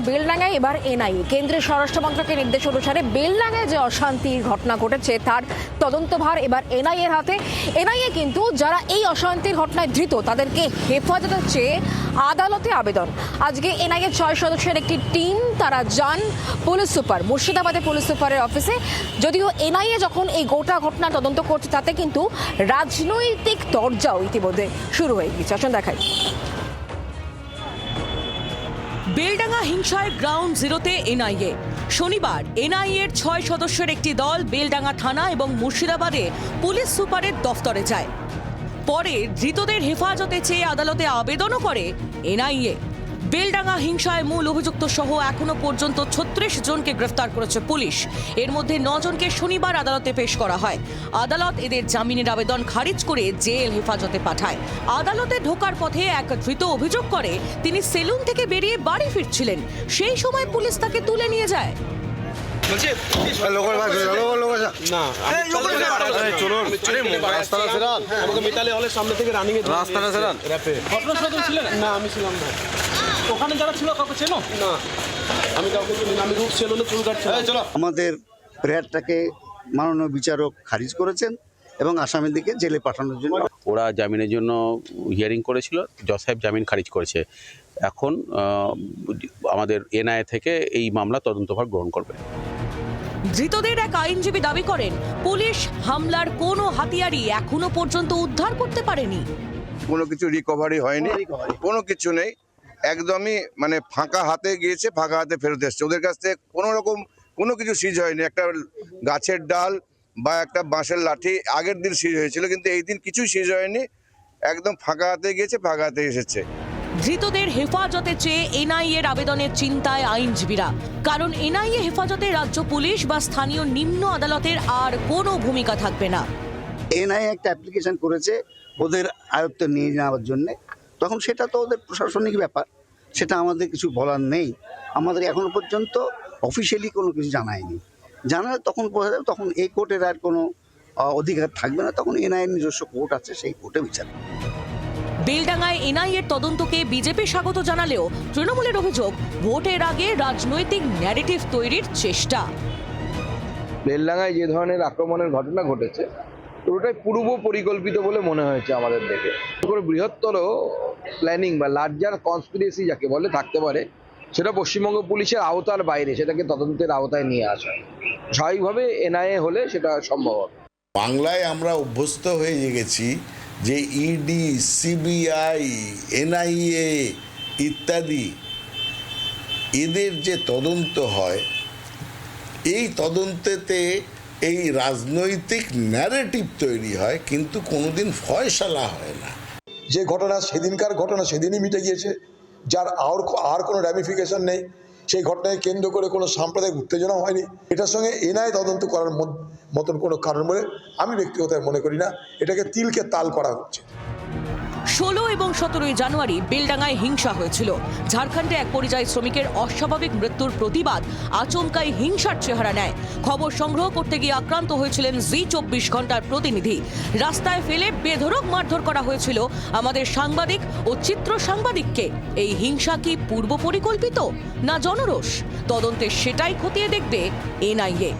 বেলডাঙ্গায় এবার এনআইএ। কেন্দ্রীয় স্বরাষ্ট্র মন্ত্রকের নির্দেশ অনুসারে বেলডাঙ্গায় যে অশান্তির ঘটনা ঘটেছে তার তদন্তভার এবার এনআইএর হাতে। এনআইএ কিন্তু যারা এই অশান্তির ঘটনায় ধৃত তাদেরকে হেফাজতে চেয়ে আদালতে আবেদন। আজকে এনআইএ 6 সদস্যের একটি টিম তারা যান পুলিশ সুপার মুর্শিদাবাদের পুলিশ সুপারের অফিসে। যদিও এনআইএ যখন এই গোটা ঘটনা তদন্ত করছে তাতে কিন্তু রাজনৈতিক দরজাও ইতিমধ্যে শুরু হয়ে গেছে। আসুন দেখাই। বেলডাঙ্গা হিংসায় গ্রাউন্ড জিরোতে এনআইএ। শনিবার এনআইএর 6 সদস্যের একটি দল বেলডাঙ্গা থানা এবং মুর্শিদাবাদে পুলিশ সুপারের দফতরে যায়। পরে ধৃতদের হেফাজতে চেয়ে আদালতে আবেদনও করে এনআইএ। বেলডাঙ্গা হিংসায় মূল অভিযুক্ত সহ এখনো পর্যন্ত 36 জনকে গ্রেফতার করেছে পুলিশ। এর মধ্যে 9 জনকে শনিবার আদালতে পেশ করা হয়। আদালত এদের জামিনের আবেদন খারিজ করে জেল হেফাজতে পাঠায়। আদালতে ঢোকার পথে এক ধৃত অভিযোগ করে তিনি সেলুন থেকে বেরিয়ে বাড়ি ফিরছিলেন, সেই সময় পুলিশ তাকে তুলে নিয়ে যায়। ওখানে যারা ছিল কাউকে চেনো? না, আমি কাউকে চিনি না। আমি রূপ সেলুনে চুল কাটছিলাম। আমাদের প্রেয়ারটাকে মাননীয় বিচারক খারিজ করেছেন এবং আসামিদেরকে জেলে পাঠানোর জন্য ওরা জামিনের জন্য হিয়ারিং করেছিল, জজ সাহেব জামিন খারিজ করেছে। এখন আমাদের এনআইএ থেকে এই মামলা তদন্তভার গ্রহণ করবে। ধৃতদের এক আইনজীবী দাবি করেন পুলিশ হামলার কোনো হাতিয়ারই এখনো পর্যন্ত উদ্ধার করতে পারেনি। কোনো কিছু রিকভারি হয়নি, কোনো কিছু নেই, একদমই মানে ফাঁকা হাতে গিয়েছে, ফাঁকা হাতে ফেরত এসছে। ওদের কাছ থেকে কোনো রকম কোনো কিছু সিজ হয়নি। একটা গাছের ডাল বা একটা বাঁশের লাঠি আগের দিন সিজ হয়েছিল, কিন্তু এই দিন কিছুই সিজ হয়নি। একদম ফাঁকা হাতে গিয়েছে, ফাঁকা হাতে এসেছে। ধৃতদের হেফাজতে চেয়ে এনআইএর আবেদনের চিন্তায় আইনজীবীরা, কারণ এনআইএ হেফাজতে রাজ্য পুলিশ বা স্থানীয় নিম্ন আদালতের আর কোনো ভূমিকা থাকবে না। এনআইএ একটা অ্যাপ্লিকেশন করেছে ওদের আয়ত্তে নিয়ে যাওয়ার জন্যে, তখন সেটা তো ওদের প্রশাসনিক ব্যাপার, সেটা আমাদের কিছু বলার নেই। আমাদের এখনো পর্যন্ত অফিসিয়ালি কোনো কিছু জানায়নি। জানালে তখন বোঝা যাবে, তখন এই কোর্টের আর কোনো অধিকার থাকবে না, তখন এনআইএর নিজস্ব কোর্ট আছে, সেই কোর্টে বিচার। বেলডাঙ্গায় এনআইএর তদন্তকে বিজেপি স্বাগত জানালেও তৃণমূলের অভিযোগ ভোটের আগে রাজনৈতিক ন্যারেটিভ তৈরির চেষ্টা। বেলডাঙ্গায় যে ধরনের আক্রমণের ঘটনা ঘটেছে পুরোটাই পূর্ব পরিকল্পিত বলে মনে হয়েছে আমাদের দেখে। কোনো বৃহত্তর প্ল্যানিং বা লার্জার কনস্পিরেসি যাকে বলে থাকতে পারে, সেটা পশ্চিমবঙ্গ পুলিশের আওতার বাইরে, সেটাকে তদন্তের আওতায় নিয়ে আসা স্বাভাবিকভাবে এনআইএ হলে সেটা সম্ভব হবে। বাংলায় আমরা অভ্যস্ত হয়ে গেছি যে ইডি, সিবিআই, এনআইএ ইত্যাদি এদের যে তদন্ত হয়, এই তদন্তেতে এই রাজনৈতিক ন্যারেটিভ তৈরি হয়, কিন্তু কোনোদিন ফয়সালা হয় না। যে ঘটনা সেদিনকার ঘটনা সেদিনই মিটে গিয়েছে, যার আর কোনো র্যামিফিকেশন নেই, সেই ঘটনাকে কেন্দ্র করে কোনো সাম্প্রদায়িক উত্তেজনা হয়নি। এটার সঙ্গে এনআইএ তদন্ত করার মতন কোনো কারণ বলে আমি ব্যক্তিগতভাবে মনে করি না। এটাকে তিলকে তাল করা হচ্ছে। 16 এবং 17 জানুয়ারি বেলডাঙ্গায় হিংসা হয়েছিল। ঝাড়খণ্ডে এক পরিযায়ী শ্রমিকের অস্বাভাবিক মৃত্যুর প্রতিবাদ আচমকাই হিংসার চেহারা নেয়। খবর সংগ্রহ করতে গিয়ে আক্রান্ত হয়েছিলেন জি 24 ঘন্টার প্রতিনিধি। রাস্তায় ফেলে বেধড়ক মারধর করা হয়েছিল আমাদের সাংবাদিক ও চিত্র সাংবাদিককে। এই হিংসা কি পূর্ব পরিকল্পিত না জনরোষ? তদন্তে সেটাই খতিয়ে দেখবে এনআইএ।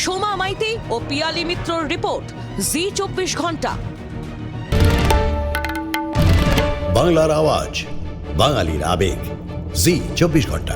সোমা মাইতি ও পিয়ালি মিত্রর রিপোর্ট, জি 24 ঘন্টা। বাংলার আওয়াজ, বাঙালির আবেগ, জি 24 ঘন্টা।